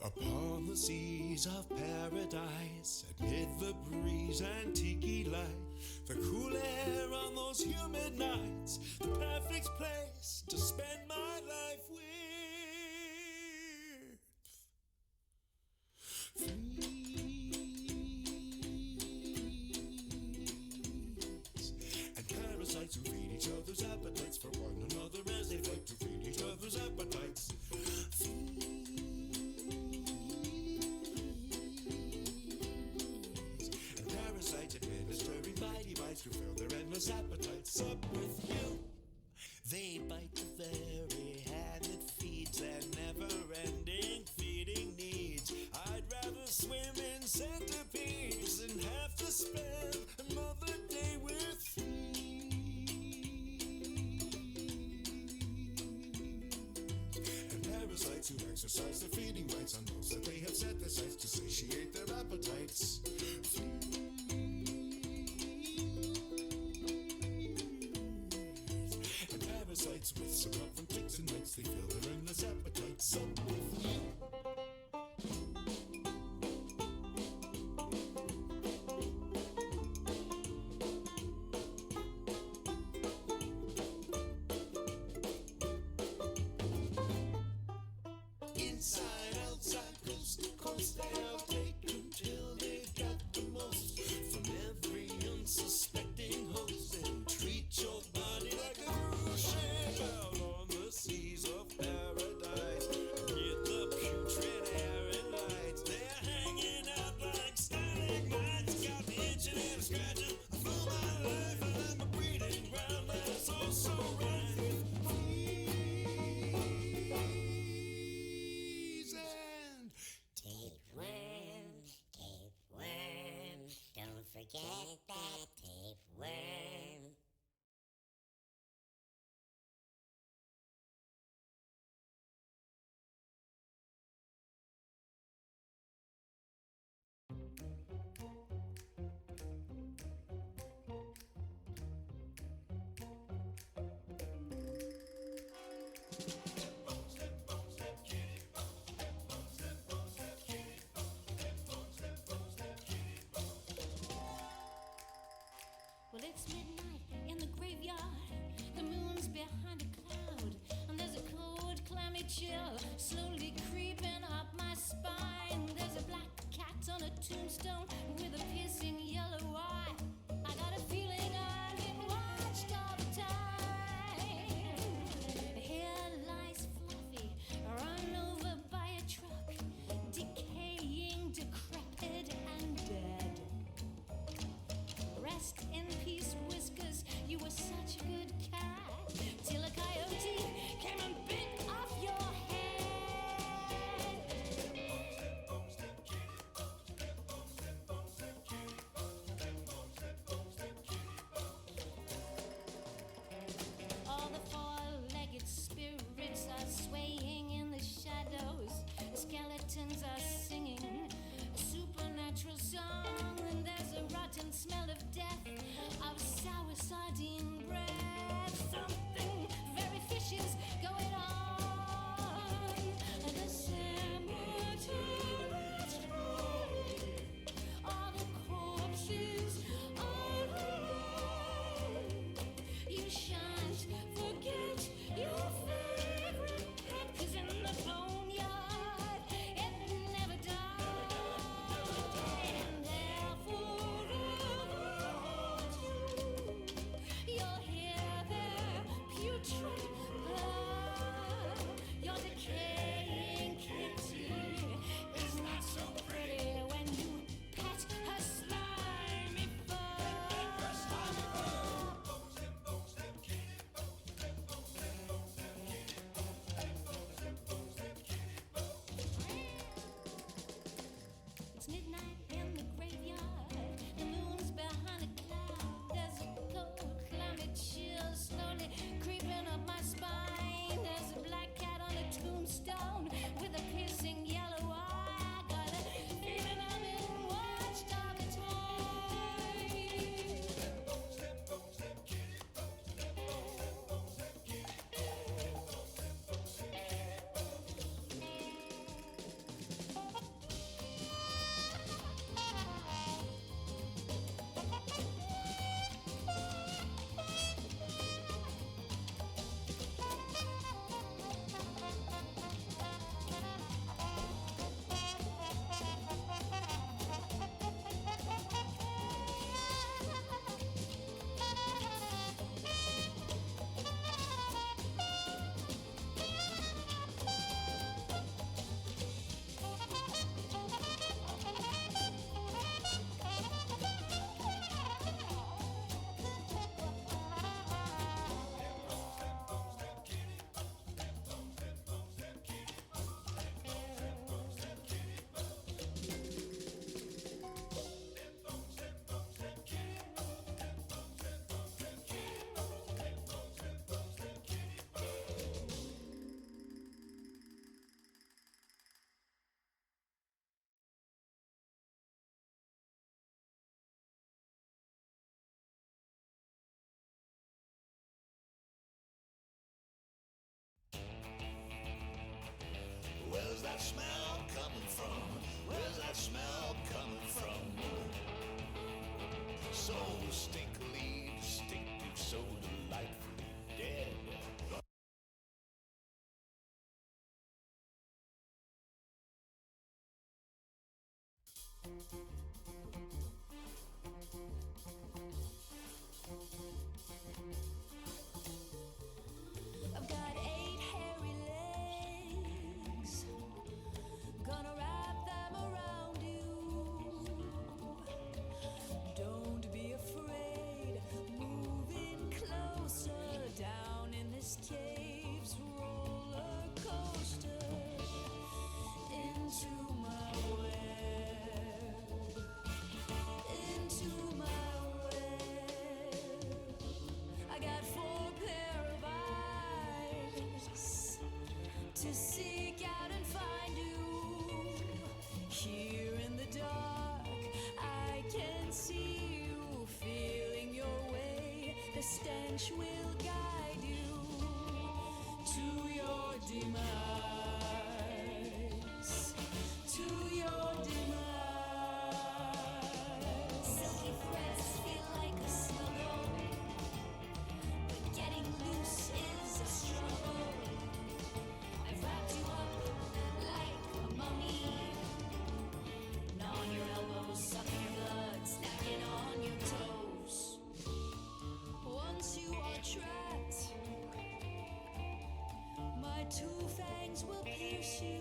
Upon the seas of paradise, amid the breeze and tiki light, the cool air on those humid nights, the perfect place to spend my life with. Fleas and parasites who feed each other's appetites for one another as they fight to feed each other's appetites. Administering mighty bites to fill their endless appetites up with you. They bite the very hand that feeds their never-ending feeding needs. I'd rather swim in centipedes than have to spend another day with fleas. And parasites who exercise their feeding rights on those that they have set their sights to satiate their appetites. Parasites with circumferent ticks and mites, they fill their endless appetites up with you. Inside, outside, coast to coast, they'll take until they've got the most from every unsuspecting host and treat your body like a out on the seas of paradise. Get the putrid air and lights. They're hanging out like stalagmites. Got me itching and scratching for my life, and I'm a breeding ground that's also right with fleas and tapeworm, tapeworm. Don't forget that tapeworm. Well, it's midnight in the graveyard. The moon's behind a cloud, and there's a cold, clammy chill slowly creeping up my spine. There's a black cat on a tombstone with a piercing yellow eye. I got a feeling I'm being watched all the time. Here lies Fluffy, run over by a truck, decaying, decrepit, and dead. Rest in peace, Whiskers, you were such a good cat, till a coyote came and bit off your head. All the four-legged spirits are swaying in the shadows. Skeletons are singing a supernatural song, and there's a rotten smell of death, of sour sardine breath. Something very fishy's going on. And the cemetery's full. All the corpses are alive. You shan't forget your favorite pet, 'cause in the boneyard it never died. And therefore you'll hear their putrid blood. Your decaying kitty is not so pretty when you pet her slimy fur. It's midnight in the graveyard. The moon's behind a cloud. There's a cold, clammy chill slowly creeping up my spine. There's a black cat on a tombstone with a piercing yellow eye. Got a feeling I'm being watched all the time. I've got 8 hairy legs, gonna wrap them around you. Don't be afraid, move in closer, down in this cave's roller coaster, into my web, into my web. I got 4 pair of eyes to seek out and find you. Here in the dark, I can see you, feeling your way. The stench will guide you to your demise, to your demise. Silky threads feel like a snuggle, but getting loose is a struggle. I've wrapped you up like a mummy, gnawing your elbows, sucking your blood, snacking on your toes. Once you are trapped, my 2 fangs will pierce you.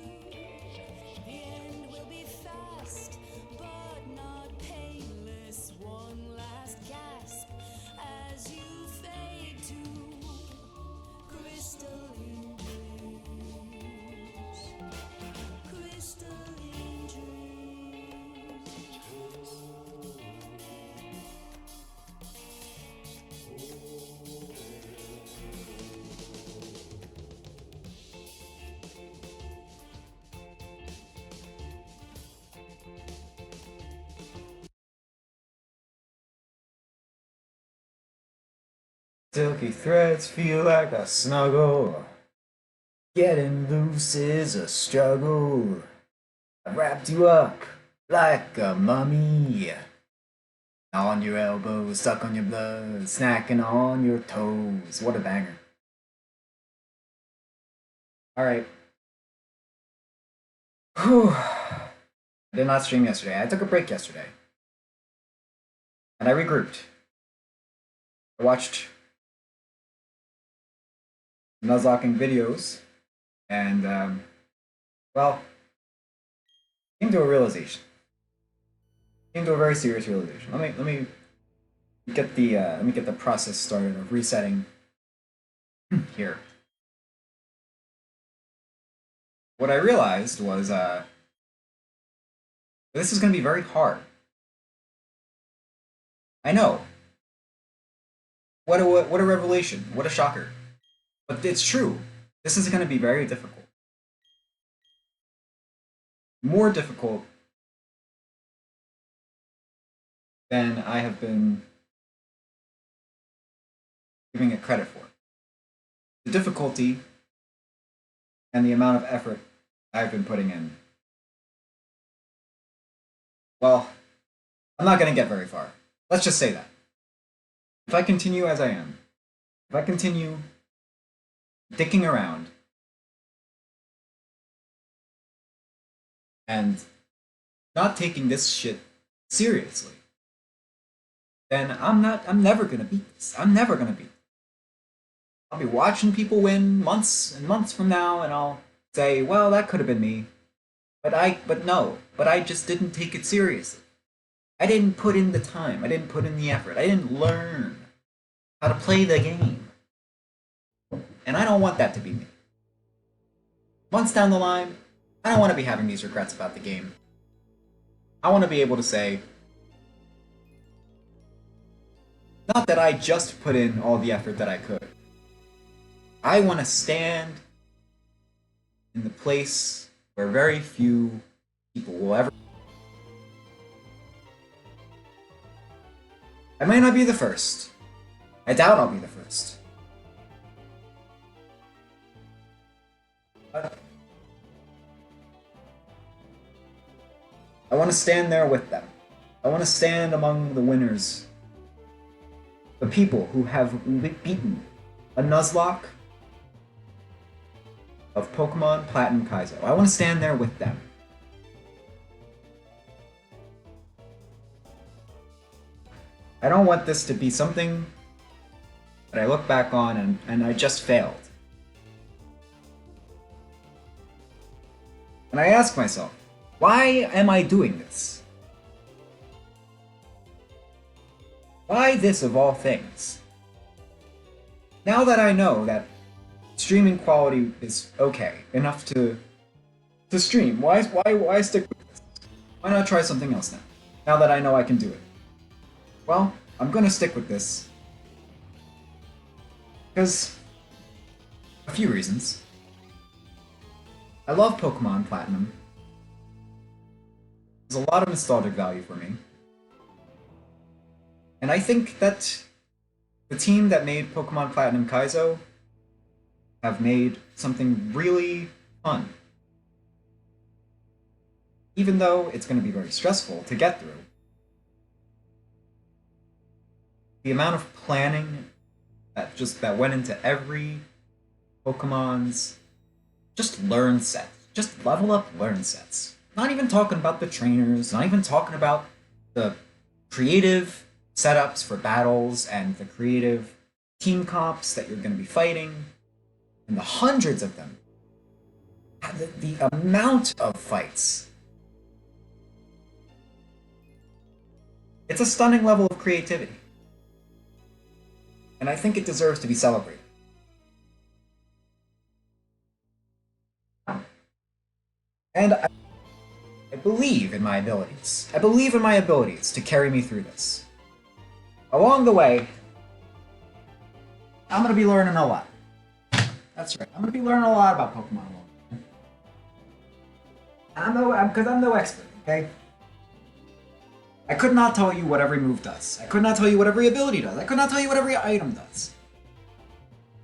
The end will be fast, but not painless. One last gasp as you fade to crystalline dreams, crystalline dreams. Silky threads feel like a snuggle. Getting loose is a struggle. I wrapped you up like a mummy. On your elbows, stuck on your blood, snacking on your toes. What a banger. Alright. Whew. I did not stream yesterday. I took a break yesterday. And I regrouped. I watched Nuzlocking videos, and well, came to a realization. Came to a very serious realization. Let me get the process started of resetting here. What I realized was this is going to be very hard. I know. What a revelation! What a shocker! But it's true. This is going to be very difficult. More difficult than I have been giving it credit for. The difficulty and the amount of effort I've been putting in. Well, I'm not going to get very far. Let's just say that. If I continue as I am, if I continue dicking around and not taking this shit seriously, then I'm never gonna beat this. I'm never gonna beat it. I'll be watching people win months and months from now, and I'll say, well, that could have been me. But I just didn't take it seriously. I didn't put in the time. I didn't put in the effort. I didn't learn how to play the game. And I don't want that to be me. Months down the line, I don't want to be having these regrets about the game. I want to be able to say, not that I just put in all the effort that I could. I want to stand in the place where very few people will ever. I might not be the first. I doubt I'll be the first. But I want to stand there with them. I want to stand among the winners. The people who have beaten a Nuzlocke of Pokemon Platinum Kaizo. I want to stand there with them. I don't want this to be something that I look back on and I just failed. And I ask myself, why am I doing this? Why this of all things? Now that I know that streaming quality is okay, enough to stream, why stick with this? Why not try something else now? Now that I know I can do it. Well, I'm gonna stick with this. Because a few reasons. I love Pokemon Platinum. There's a lot of nostalgic value for me. And I think that the team that made Pokemon Platinum Kaizo have made something really fun. Even though it's going to be very stressful to get through. The amount of planning that went into every Pokemon's just learn set. Just level up learn sets. Not even talking about the trainers, not even talking about the creative setups for battles and the creative team comps that you're going to be fighting, and the hundreds of them. The amount of fights. It's a stunning level of creativity. And I think it deserves to be celebrated. And I believe in my abilities. I believe in my abilities to carry me through this. Along the way, I'm going to be learning a lot. That's right. I'm going to be learning a lot about Pokemon along. Because I'm no expert, okay? I could not tell you what every move does. I could not tell you what every ability does. I could not tell you what every item does.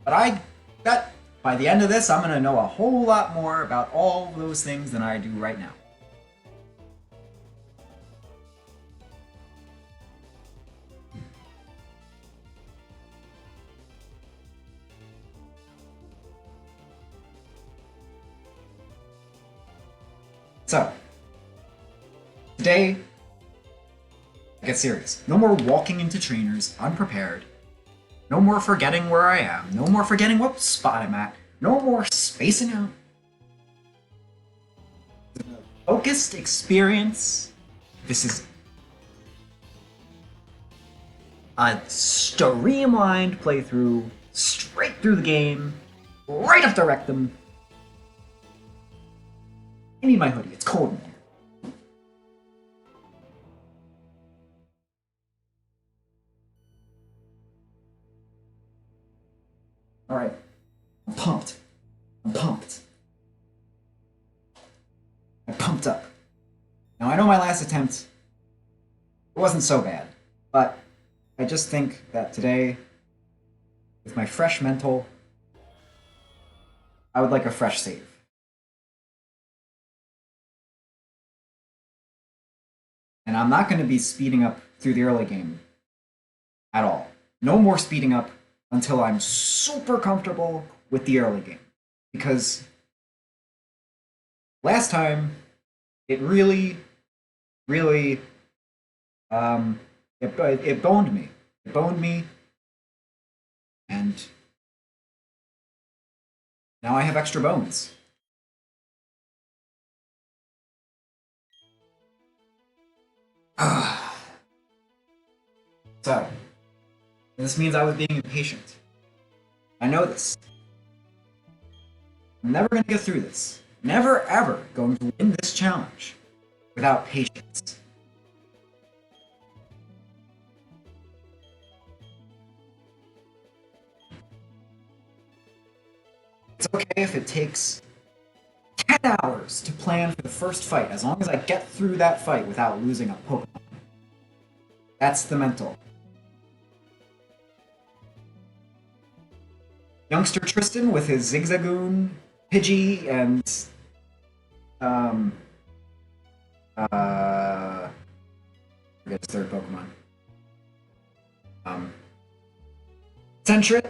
But I bet by the end of this, I'm going to know a whole lot more about all those things than I do right now. So, today, I get serious. No more walking into trainers unprepared. No more forgetting where I am. No more forgetting what spot I'm at. No more spacing out. Focused experience. This is a streamlined playthrough, straight through the game, right up the rectum. I need my hoodie, it's cold in here. Alright, I'm pumped. I'm pumped. I'm pumped up. Now I know my last attempt, it wasn't so bad, but I just think that today, with my fresh mental, I would like a fresh save. And I'm not going to be speeding up through the early game at all. No more speeding up until I'm super comfortable with the early game. Because last time, it really, really, it boned me. It boned me, and now I have extra bones. So, this means I was being impatient. I know this. I'm never going to get through this. Never ever going to win this challenge without patience. It's okay if it takes 10 hours to plan for the first fight, as long as I get through that fight without losing a Pokemon. That's the mental. Youngster Tristan with his Zigzagoon, Pidgey, and forget his third Pokemon. Sentret.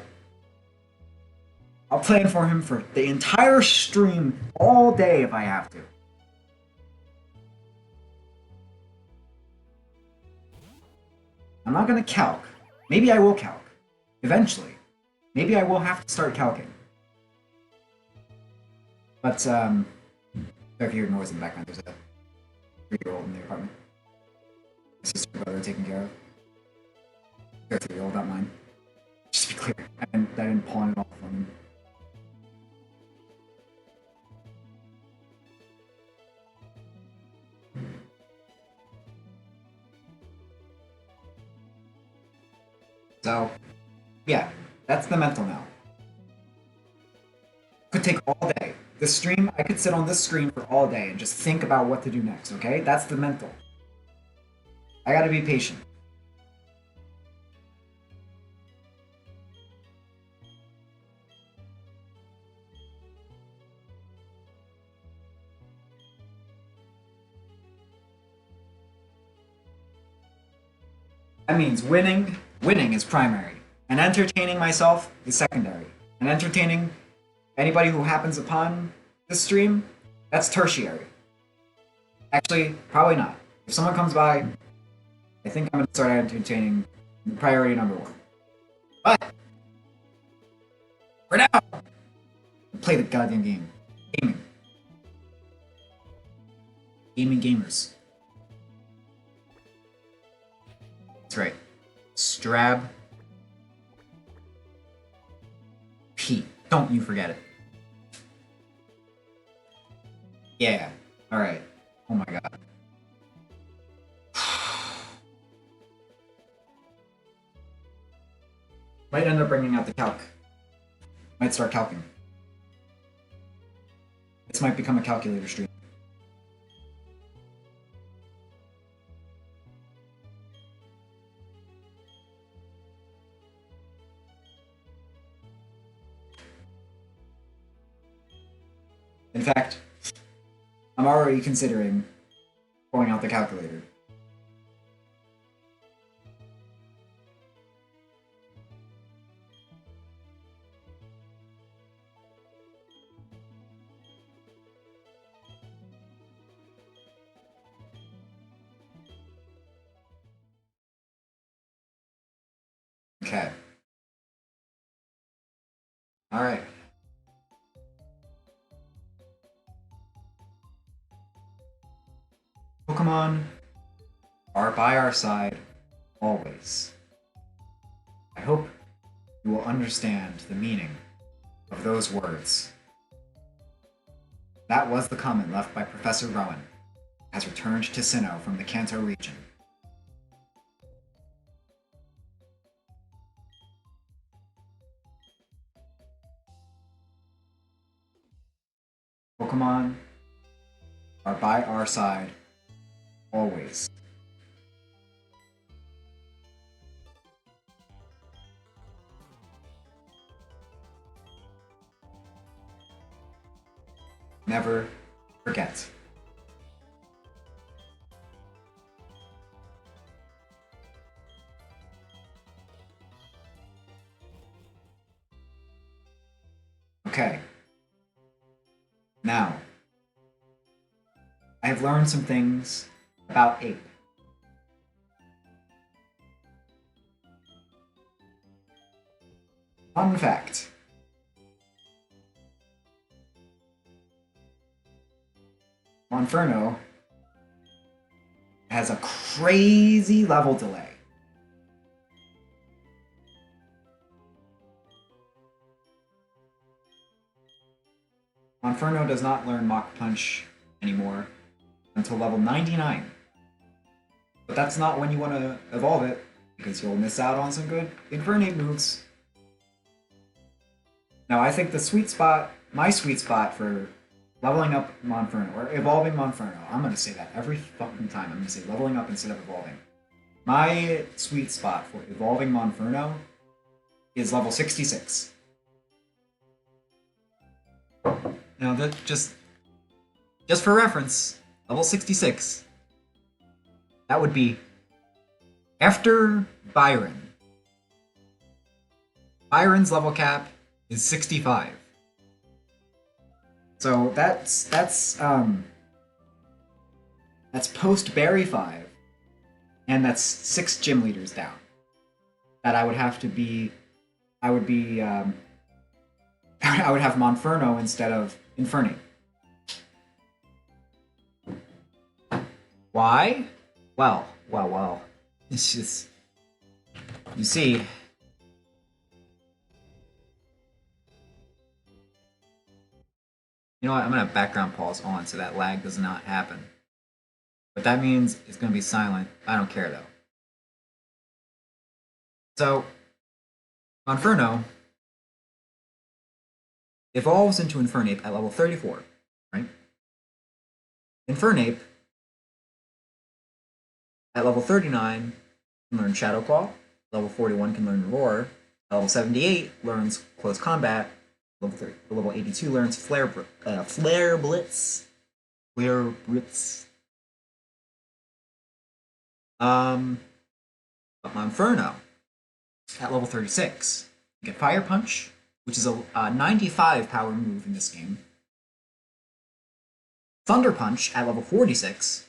I'll plan for him for the entire stream all day if I have to. I'm not gonna calc. Maybe I will calc. Eventually. Maybe I will have to start calcing. But, if you hear noise in the background, there's a 3-year-old in the apartment. My sister and brother are taken care of. Their 3-year-old, not mine. Just to be clear, I didn't pawn it off on them. So, yeah, that's the mental now. Could take all day. This stream, I could sit on this screen for all day and just think about what to do next, okay? That's the mental. I gotta be patient. That means winning is primary, and entertaining myself is secondary. And entertaining anybody who happens upon this stream, that's tertiary. Actually, probably not. If someone comes by, I think I'm gonna start entertaining priority number 1. But for now, play the goddamn game. Gaming. Gaming gamers. That's right. Strab P. Don't you forget it. Yeah. Alright. Oh my god. Might end up bringing out the calc. Might start calcing. This might become a calculator stream. In fact, I'm already considering pulling out the calculator. Okay. All right. Pokemon are by our side always. I hope you will understand the meaning of those words. That was the comment left by Professor Rowan, has returned to Sinnoh from the Kanto region. Pokemon are by our side always. Never forget. Okay. Now, I have learned some things about Ape. Fun fact. Monferno has a crazy level delay. Monferno does not learn Mach Punch anymore until level 99. But that's not when you want to evolve it, because you'll miss out on some good Infernape moves. Now, I think the sweet spot, my sweet spot for leveling up Monferno, or evolving Monferno, I'm going to say that every fucking time. I'm going to say leveling up instead of evolving. My sweet spot for evolving Monferno is level 66. Now, that just for reference, level 66. That would be after Byron. Byron's level cap is 65. So that's post Berry 5. and that's 6 gym leaders down. That I would have to be. I would be. I would have Monferno instead of Infernape. Why? Well. It's just. You see. You know what? I'm gonna have background pause on so that lag does not happen. But that means it's gonna be silent. I don't care though. So, Monferno evolves into Infernape at level 34, right? Infernape at level 39 can learn Shadow Claw, level 41 can learn Roar, level 78 learns Close Combat, level 82 learns Flare Blitz. Flare Blitz. But Monferno at level 36 you get Fire Punch, which is a 95 power move in this game. Thunder Punch at level 46,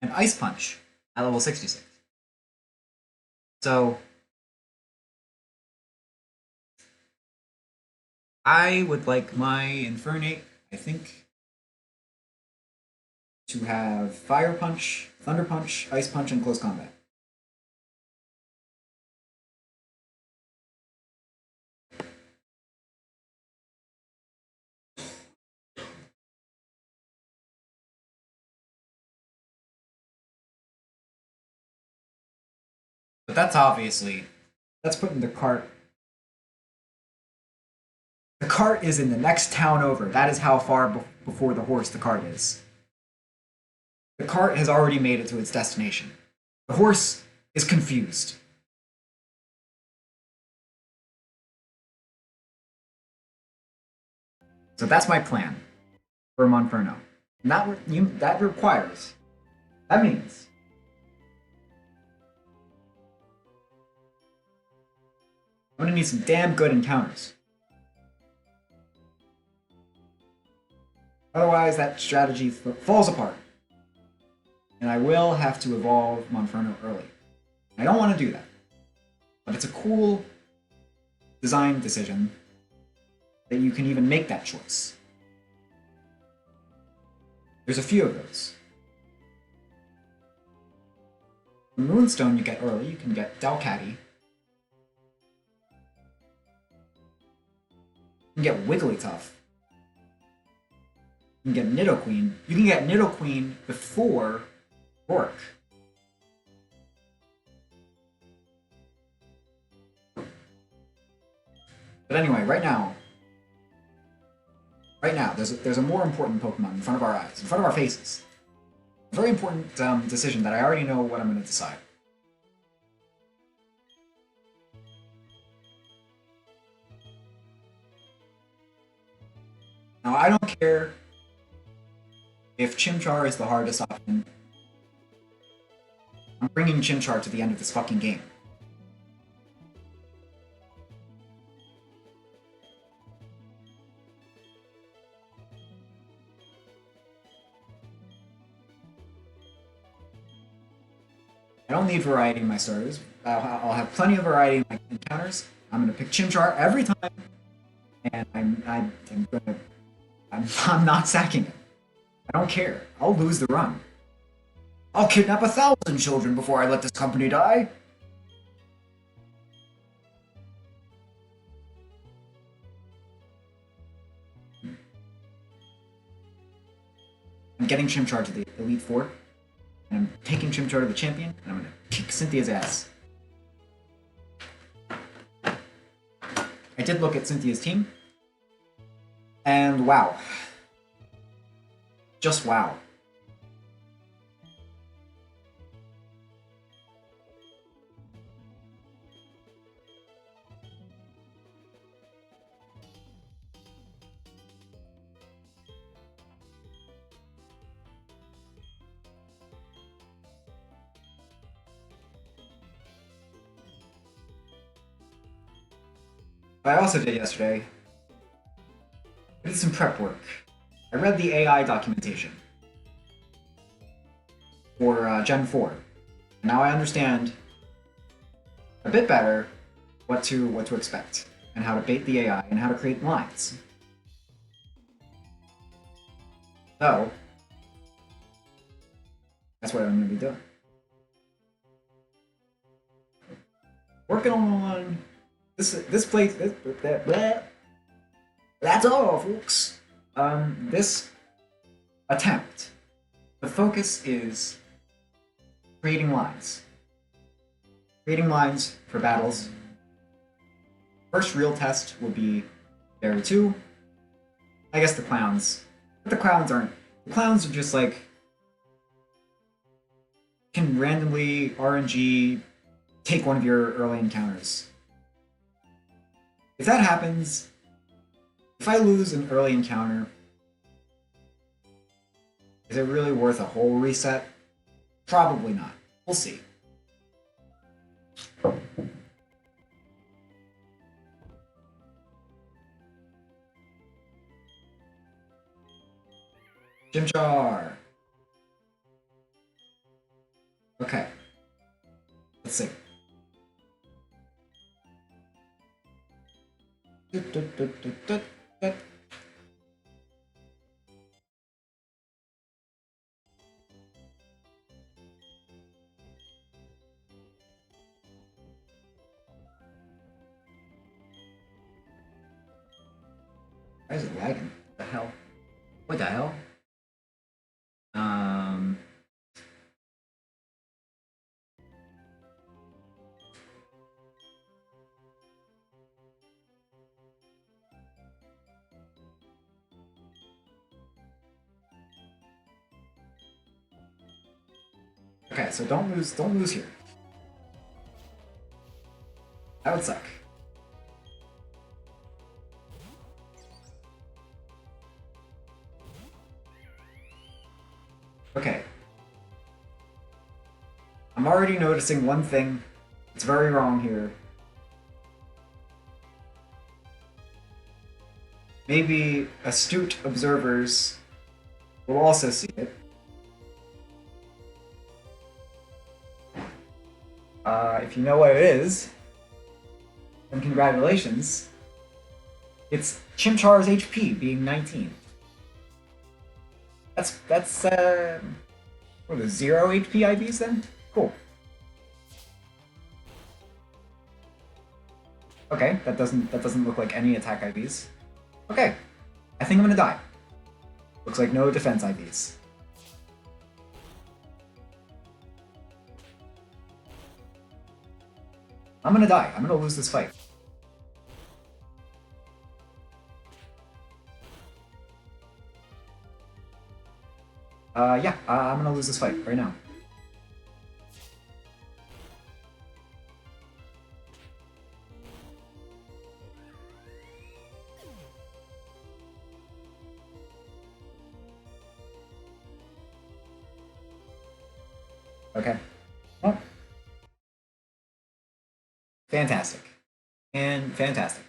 and Ice Punch at level 66. So, I would like my Infernape, I think, to have Fire Punch, Thunder Punch, Ice Punch, and Close Combat. But that's putting the cart. The cart is in the next town over. That is how far before the horse the cart is. The cart has already made it to its destination. The horse is confused. So that's my plan for Monferno. And that means I'm gonna need some damn good encounters. Otherwise, that strategy falls apart. And I will have to evolve Monferno early. I don't want to do that. But it's a cool design decision that you can even make that choice. There's a few of those. The Moonstone you get early, you can get Delcatty. You can get Wigglytuff. You can get Nidoqueen. You can get Nidoqueen before Rourke. But anyway, right now, there's a more important Pokemon in front of our eyes, in front of our faces. A very important decision that I already know what I'm going to decide. Now, I don't care if Chimchar is the hardest option. I'm bringing Chimchar to the end of this fucking game. I don't need variety in my starters. I'll have plenty of variety in my encounters. I'm gonna pick Chimchar every time, and I'm not sacking it. I don't care. I'll lose the run. I'll kidnap 1,000 children before I let this company die. I'm getting Chimchar to the Elite Four, and I'm taking Chimchar to the Champion, and I'm gonna kick Cynthia's ass. I did look at Cynthia's team, and wow. Just wow. What I also did yesterday, I did some prep work. I read the AI documentation for Gen 4. Now I understand a bit better what to expect and how to bait the AI and how to create lines. So that's what I'm going to be doing. Working on this plate. That's all, folks. This attempt. The focus is creating lines. Creating lines for battles. First real test will be Barrier 2. I guess the clowns. But the clowns aren't. The clowns are just like can randomly RNG take one of your early encounters. If that happens, if I lose an early encounter, is it really worth a whole reset? Probably not. We'll see. Chimchar! Okay. Let's see. Why is it lagging? What the hell? What the hell? Okay, so don't lose here. That would suck. Okay. I'm already noticing one thing. It's very wrong here. Maybe astute observers will also see it. If you know what it is, then congratulations. It's Chimchar's HP being 19. That's what are the 0 HP IVs then? Cool. Okay, that doesn't look like any attack IVs. Okay, I think I'm gonna die. Looks like no defense IVs. I'm gonna die. I'm gonna lose this fight. Yeah, I'm gonna lose this fight right now. Okay. Well, fantastic. And fantastic.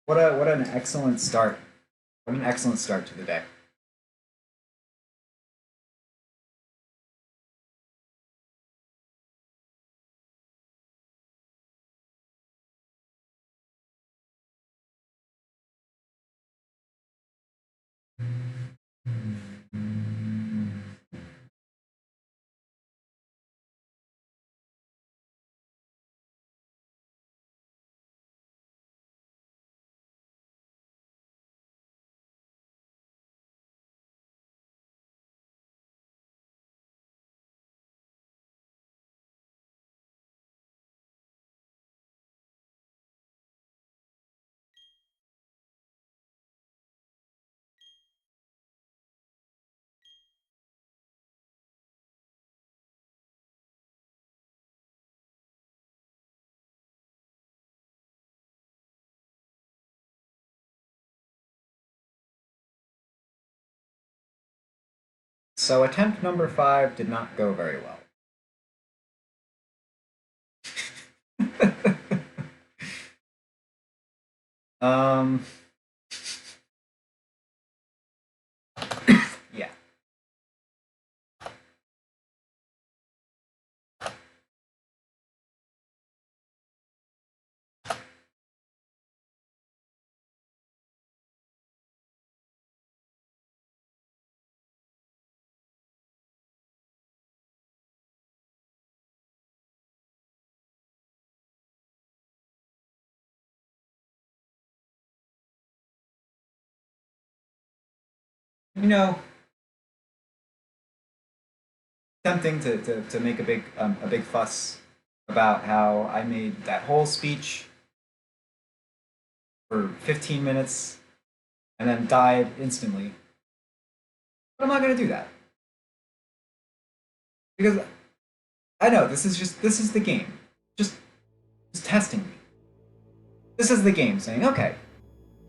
What an excellent start. What an excellent start to the day. So attempt number 5 did not go very well. um, yeah. You know, tempting to make a big fuss about how I made that whole speech for 15 minutes and then died instantly. But I'm not gonna do that. Because I know this is the game. Just just testing me. This is the game saying, okay,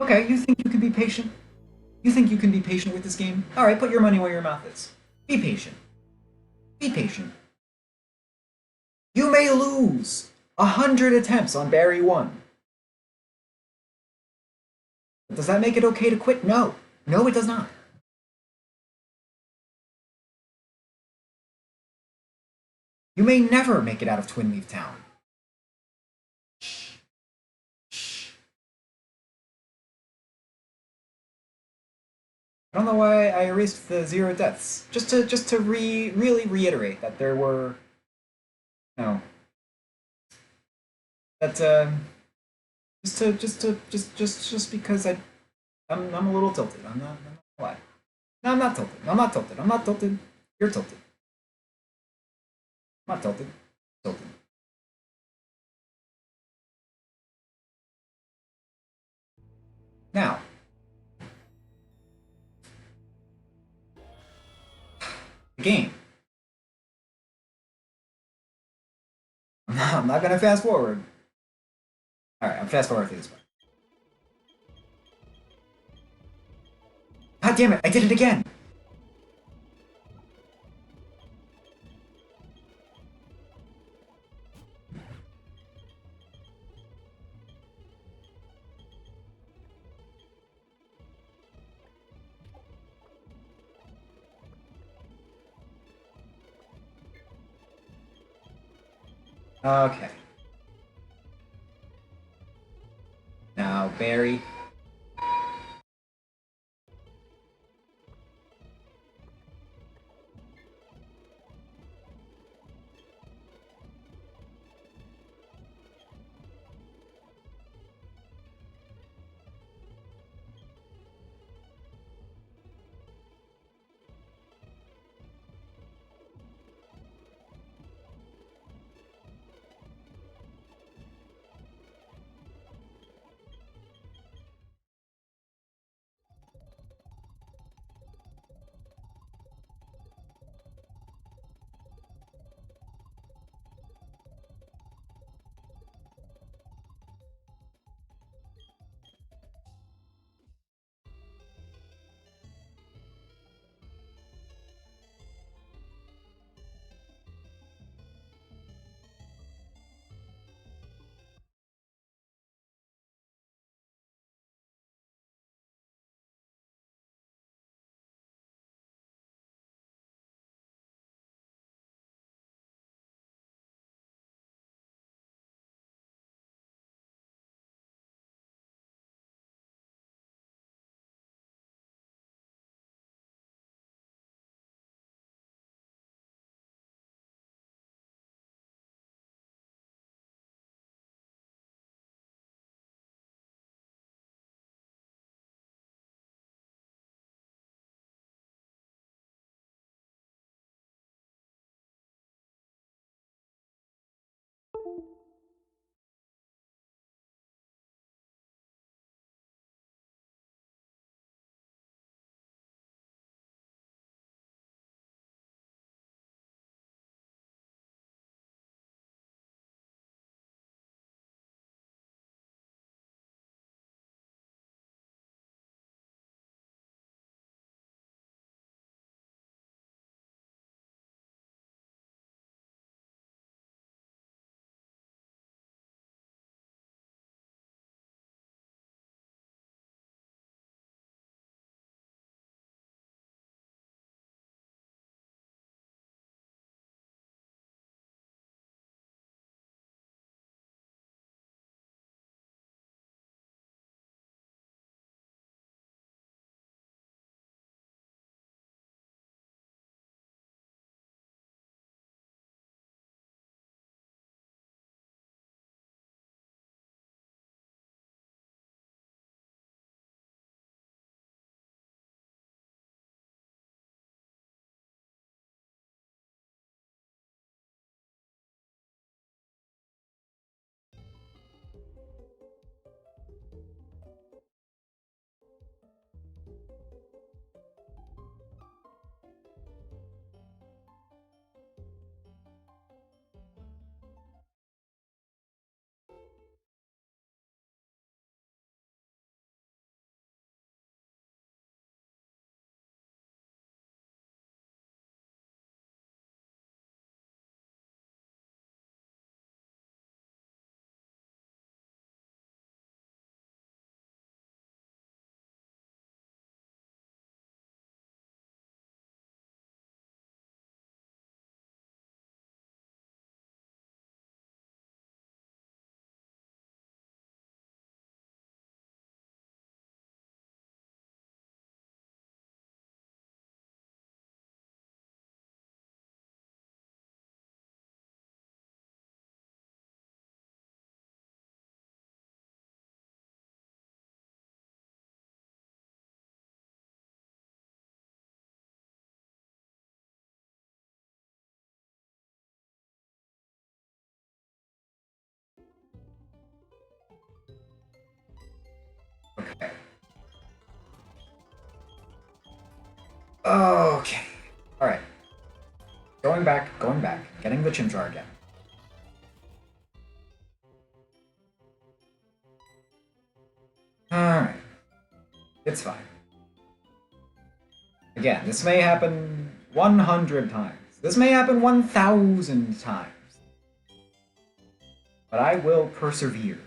okay, you think you can be patient? You think you can be patient with this game? Alright, put your money where your mouth is. Be patient. Be patient. You may lose 100 attempts on Barry 1. But does that make it okay to quit? No. No, it does not. You may never make it out of Twin Leaf Town. I don't know why I erased the 0 deaths. Just to really reiterate that there were no that just because I'm a little tilted. I'm not why. No, I'm not tilted. I'm not tilted. I'm not tilted. You're tilted. I'm not tilted. Tilted. Now, the game. I'm not gonna fast forward. Alright, I'm fast forward through this part. God damn it, I did it again! Okay. Now, Barry. Okay. Alright. Going back. Getting the Chimchar again. Alright. It's fine. Again, this may happen 100 times. This may happen 1,000 times. But I will persevere.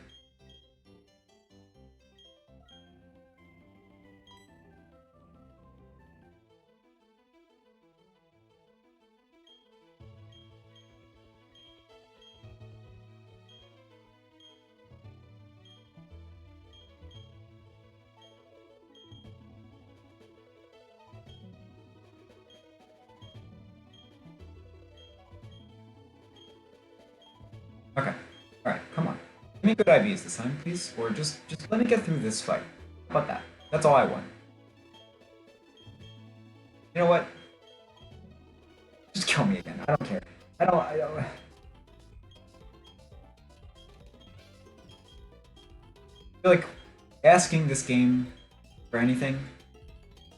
Okay. Alright, come on. Give me good IVs this time, please. Or just let me get through this fight. How about that? That's all I want. You know what? Just kill me again. I don't care. I don't... I feel like asking this game for anything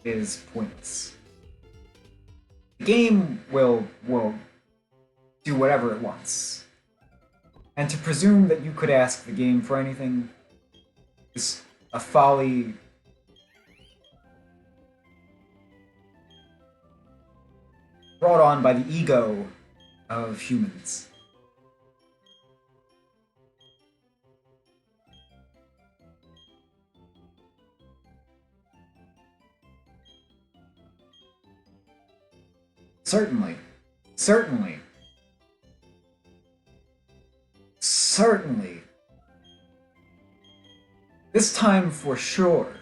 is pointless. The game will do whatever it wants. And to presume that you could ask the game for anything is a folly brought on by the ego of humans. Certainly. Certainly. Certainly. This time for sure.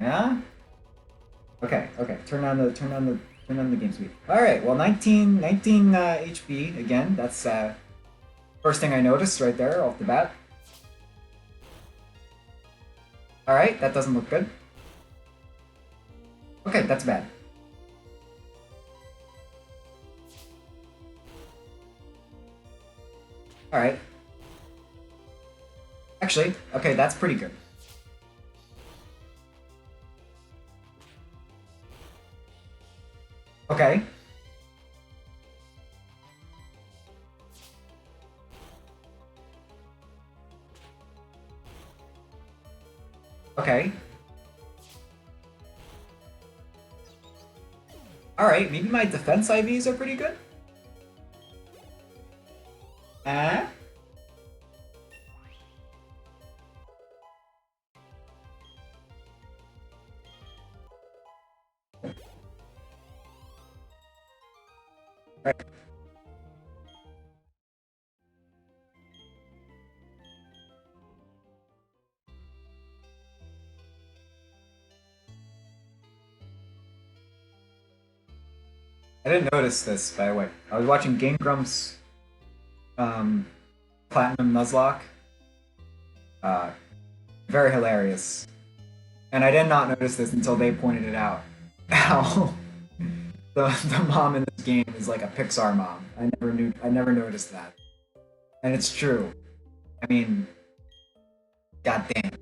Yeah? Okay, okay. Turn on the game speed. Alright, well 19 HP again. That's first thing I noticed right there off the bat. Alright, that doesn't look good. Okay, that's bad. Alright. Actually, okay, that's pretty good. Okay. Okay. Alright, maybe my defense IVs are pretty good? Right. I didn't notice this, by the way. I was watching Game Grumps Platinum Nuzlocke. Very hilarious. And I did not notice this until they pointed it out. How the mom in this game is like a Pixar mom. I never noticed that. And it's true. I mean, goddamn.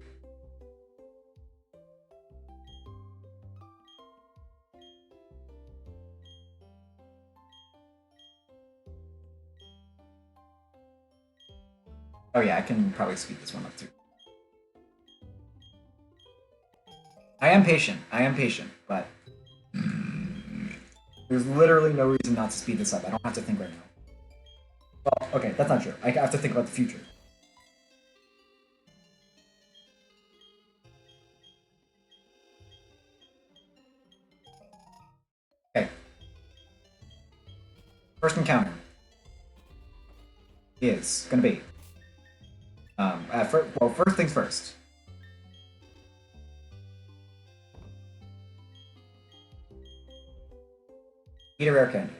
Oh yeah, I can probably speed this one up too. I am patient, but there's literally no reason not to speed this up. I don't have to think right now. Well, okay, that's not true. I have to think about the future. Okay. First encounter is gonna be first things first. Eat a rare candy.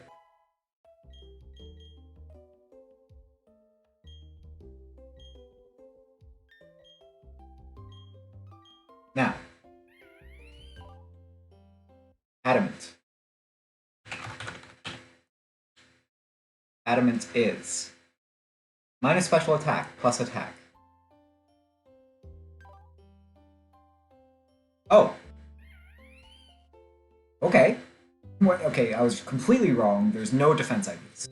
Now, adamant. Adamant is minus special attack plus attack. Oh. Okay. What? Okay, I was completely wrong. There's no defense IVs.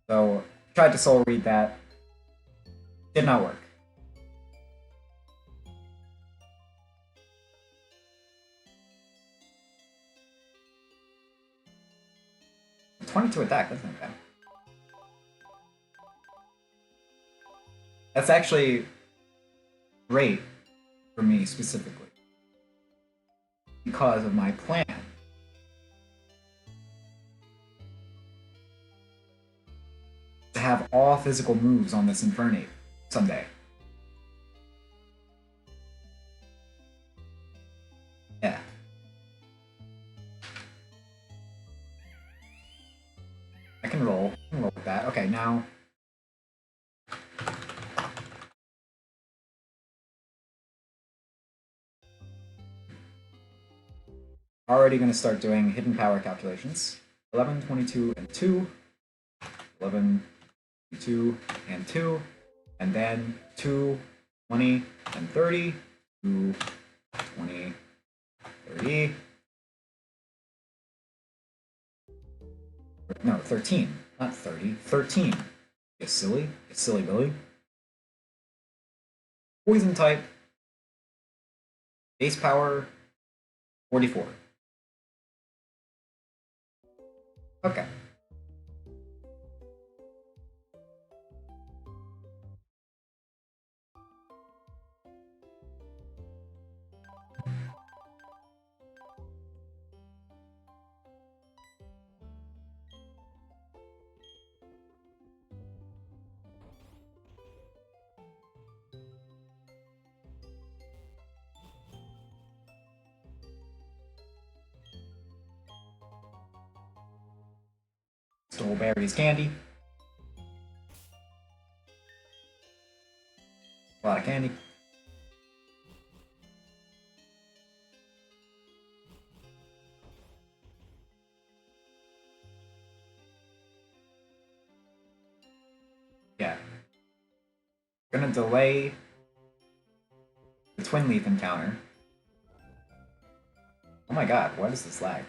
So, tried to soul read that. Did not work. 22 attack, that's not bad. That's actually great for me specifically. Because of my plan. To have all physical moves on this Infernate someday. Yeah. I can roll. I can roll with that. Okay, now. Already going to start doing hidden power calculations. 11, 22, and 2. 11, 22, and 2. And then 2, 20, and 30. 2, 20, 30. No, 13. Not 30. 13. You silly. You silly Billy. Poison type. Base power 44. Okay. Stole Barry's candy. A lot of candy. Yeah. Gonna delay the Twin Leaf encounter. Oh my god, what is this lag?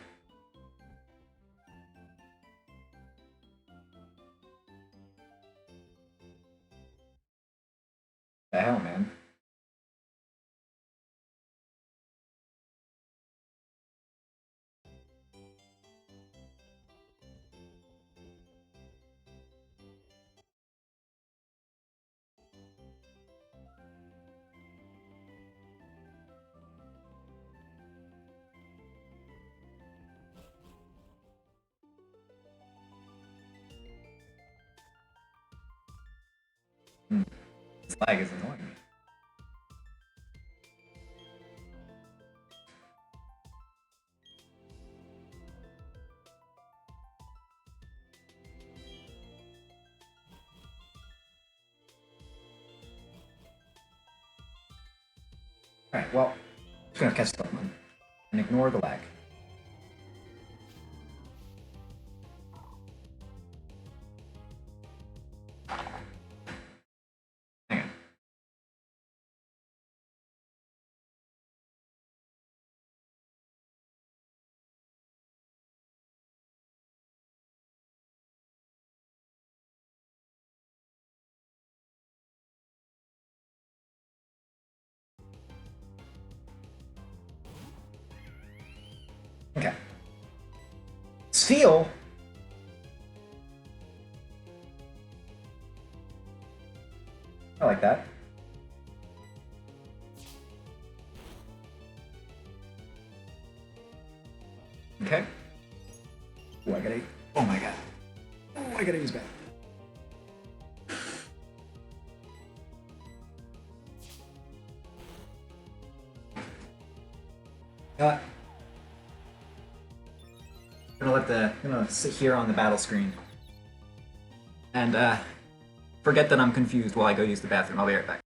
The hell, man? This lag is annoying me. Alright, well, I'm just gonna catch someone and ignore the lag. Hang on. Okay. Steel? I like that. Okay. Oh, I gotta. Oh my god. Oh, I gotta use back. I'm gonna sit here on the battle screen and forget that I'm confused while I go use the bathroom. I'll be right back.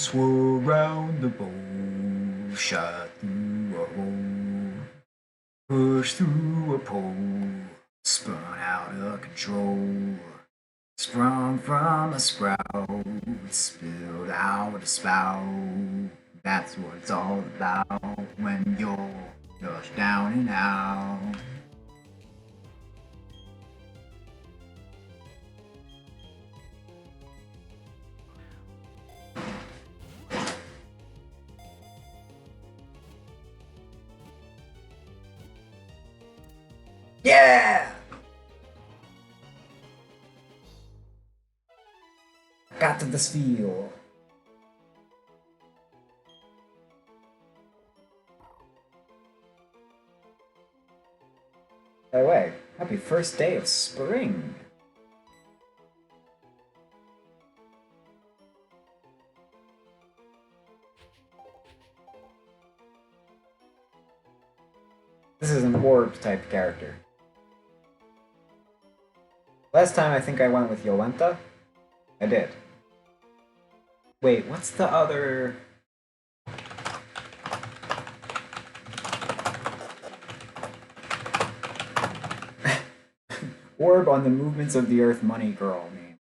Swirl round the bowl, shot through a hole, push through a pole, spun out of control, sprung from a sprout, spilled out a spout. That's what it's all about when you're flushed down and out. Yeah! Got to this feel. By the way, happy first day of spring. This is an orb type character. Last time I think I went with Yolenta. I did. Wait, what's the other... Orb on the movements of the earth money girl name.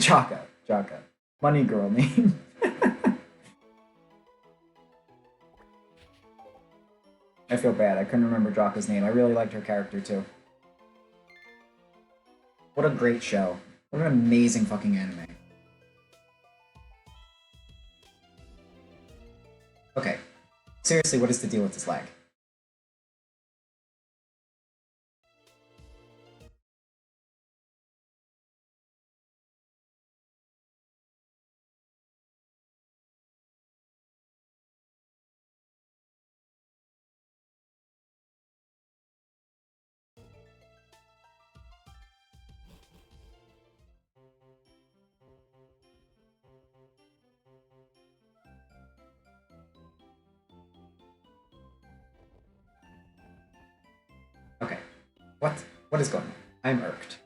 Chaka. Money girl name. I feel bad, I couldn't remember Jaka's name. I really liked her character too. What a great show. What an amazing fucking anime. Okay. Seriously, what is the deal with this lag? Okay. What is going on? I'm irked.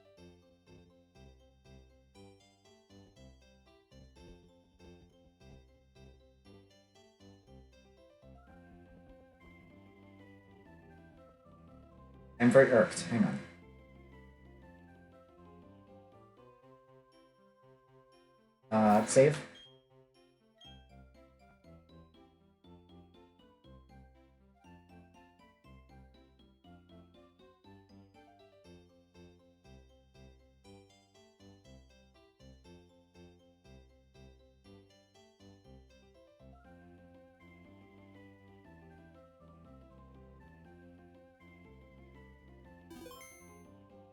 I'm very irked. Hang on. Save.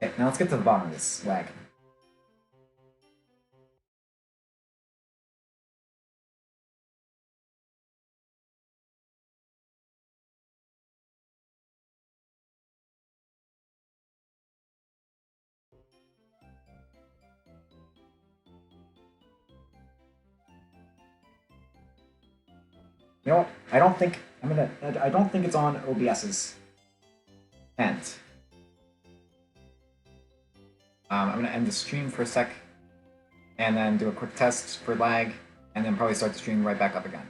Okay, now let's get to the bottom of this lag. You know what? I don't think it's on OBS's end. I'm gonna end the stream for a sec, and then do a quick test for lag, and then probably start the stream right back up again.